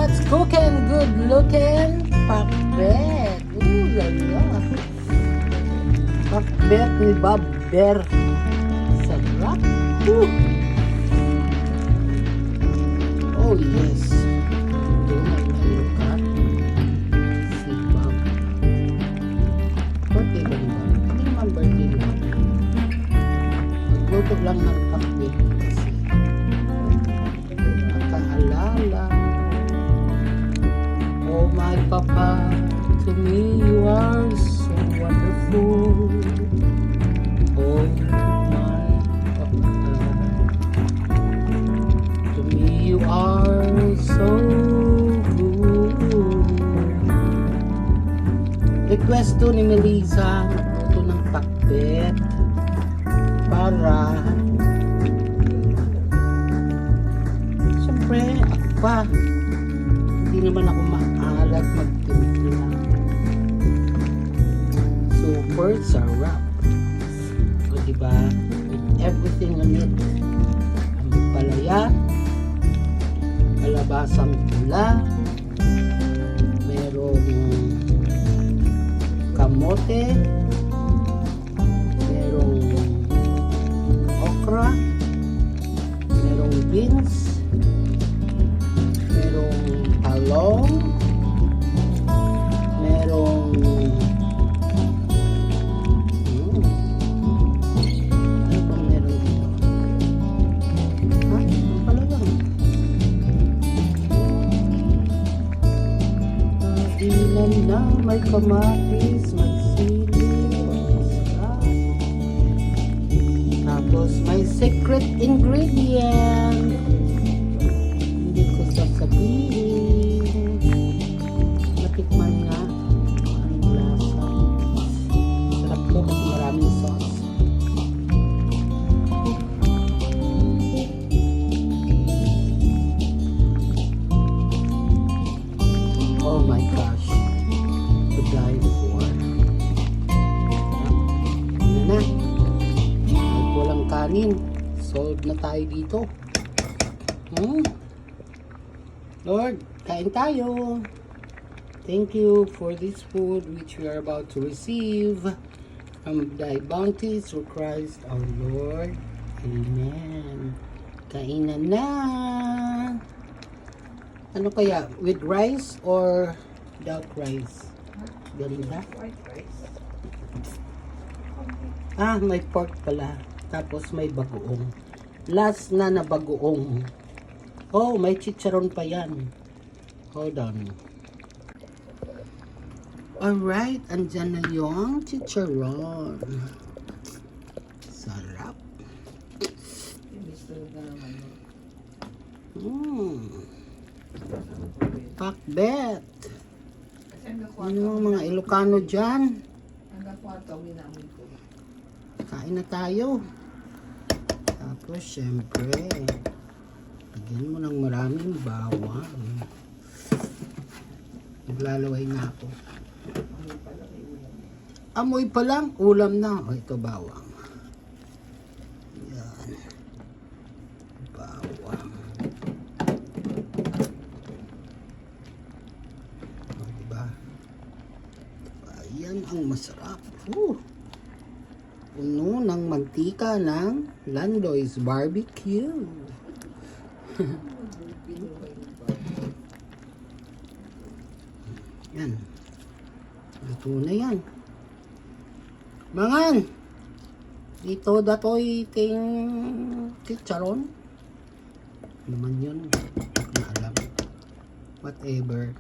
Let's cooking good looking pakbet. Ooh la la. Pakbet ni Bob Bear. Sarap. Ooh. Oh yes. Ito na si Bob. Birthday ba ni Bob? Hindi naman birthday ni Bob. Nagluto lang ng pakbet kasi nakaalala. Oh my Papa, to me you are so wonderful. Oh my Papa, to me you are so good. Request to ni Melissa ito ng pakbet para siyempre ako pa hindi naman ako maalat magtimpla. Super sarap. O diba? With everything on it. Ang palaya, kalabasang pula, merong kamote, merong okra, merong beans, merong talong, merong ano bang meron dito? Ano pala lang? Ilan na may kamatis, may sili, tapos may secret ingredient. Hindi ko sasabihin. Natikman nga ang lasa. Sarap to kasi maraming sauce. Oh my gosh. To die for. Ano na? May walang kanin. Solve na tayo dito. Lord, kain tayo. Thank you for this food which we are about to receive from thy bounty through Christ our Lord. Amen. Kainan na. Ano kaya? With rice or without rice? Galing ba? White rice. May pork pala. Tapos may bagoong. Last na na bagoong. Oh, may chicharon pa yan. Hold on. Alright, andyan na yung chicharon. Sarap. Pakbet. Ano yung mga Ilocano dyan? Kain na tayo. Tapos, syempre, lagyan mo ng maraming bawang. Naglalaway na ako. Amoy pa lang, ulam na. O, ito bawang. Yan. Bawang. O, diba? Ayan ang masarap. Puno ng mantika ng Landoy's Barbecue. Yan. Luto na yan. Mangan! Dito datoy ting chicharon. Naman yun. Hindi alam. Whatever.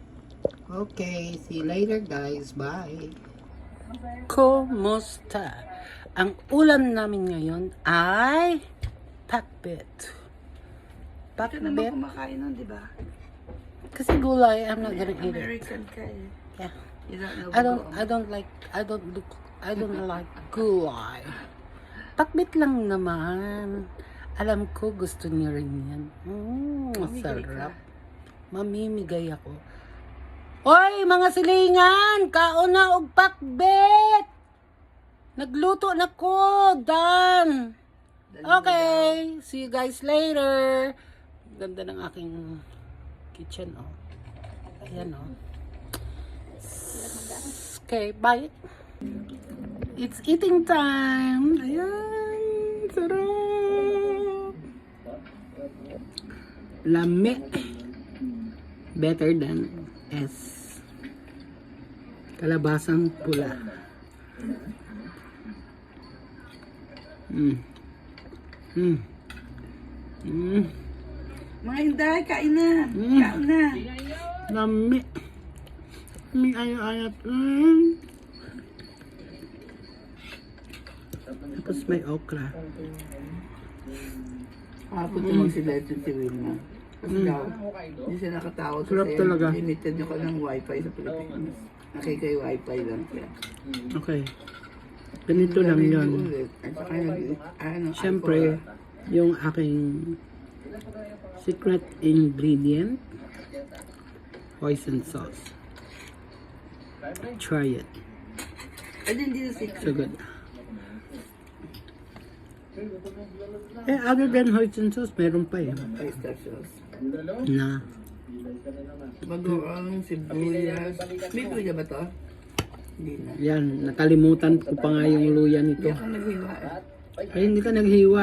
Okay. See you later guys. Bye. Kumusta? Ang ulam namin ngayon ay pakbet. Ito naman kumakain nun, di ba? Kasi gulay, I'm not gonna eat it. American ka eh. Yeah. You don't know I don't like gulay. Pakbet lang naman. Alam ko gusto niyo rin yan. Masarap. Mamimigay ako. Hoy, mga silingan! Kaon na og pakbet! Nagluto na ko! Done! Okay, see you guys later. Ganda ng aking kitchen, oh. Ayan o. Okay, bye. It's eating time. Ayan. Sarap. Lami. Better than S. Kalabasang pula. Mm. Mm. Mm. Mga Inday, kain na. Mm. Kain na. Lami. Lami ayaw-ayat. Mm. Tapos may okra. Hapon naman sila ito si Wilma. Kasi daw, hindi siya nakatawag Sarap kasi talaga. limited niyo ka ng wifi sa Pilipinas. Nakikay-wifi lang siya. Okay. Ganito lang yun. Ulit. At saka ano, Siyempre, yung aking secret ingredient, hoisin sauce. Try it. Ay, hindi na So secret. good. Other than hoisin sauce, meron pa eh. Oyster sauce. Na, Bagoong sibuyas. May luya ba to? Hindi na. yan, nakalimutan ko pa nga yung luya Hindi nito. ako naghiwa eh. Ay, hindi ka naghiwa.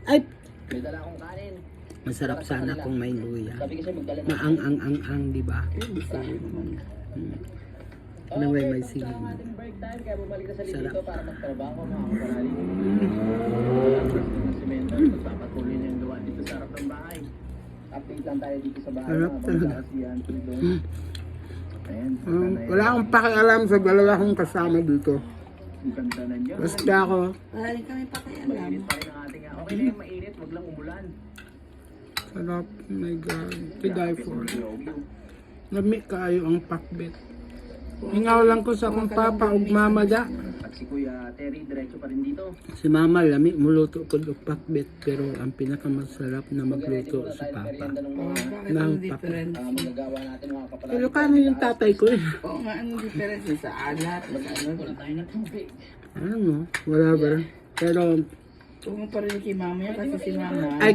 Ay! Masarap sana kung may luya. Maang-ang-ang-ang, di ba? Ayun, gusto ko naman. Anyway, may sili. Sarap. Sarap talaga. Wala akong pakialam sa dalawa kong kasama dito. Basta ako, Wala rin kami pakialam. sarap. Oh my God. To die for. Lami kayo ang pakbet. Hingaw lang ko sa akong papa ug mama da. At si Kuya Terry, diretso pa rin dito. Si mama lami muluto ko og pakbet pero ang pinakamasarap na magluto si papa. Oh, bakit Nang ang difference? Magagawa natin mga kapatid. Ilocano yung tatay ko eh. Oo nga, anong difference sa alat? Sa ano? Tayo ng tubig. Ano, whatever. Pero Huwag mo pa rin kay mama yan kasi si mama. I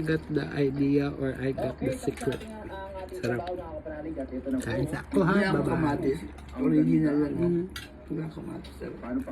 got the idea or I got the secret. Sarap. Kain sa ako ha, Hindi ako bye-bye. kamatis. Original lang. Mm. Wala kamatis. Paano pa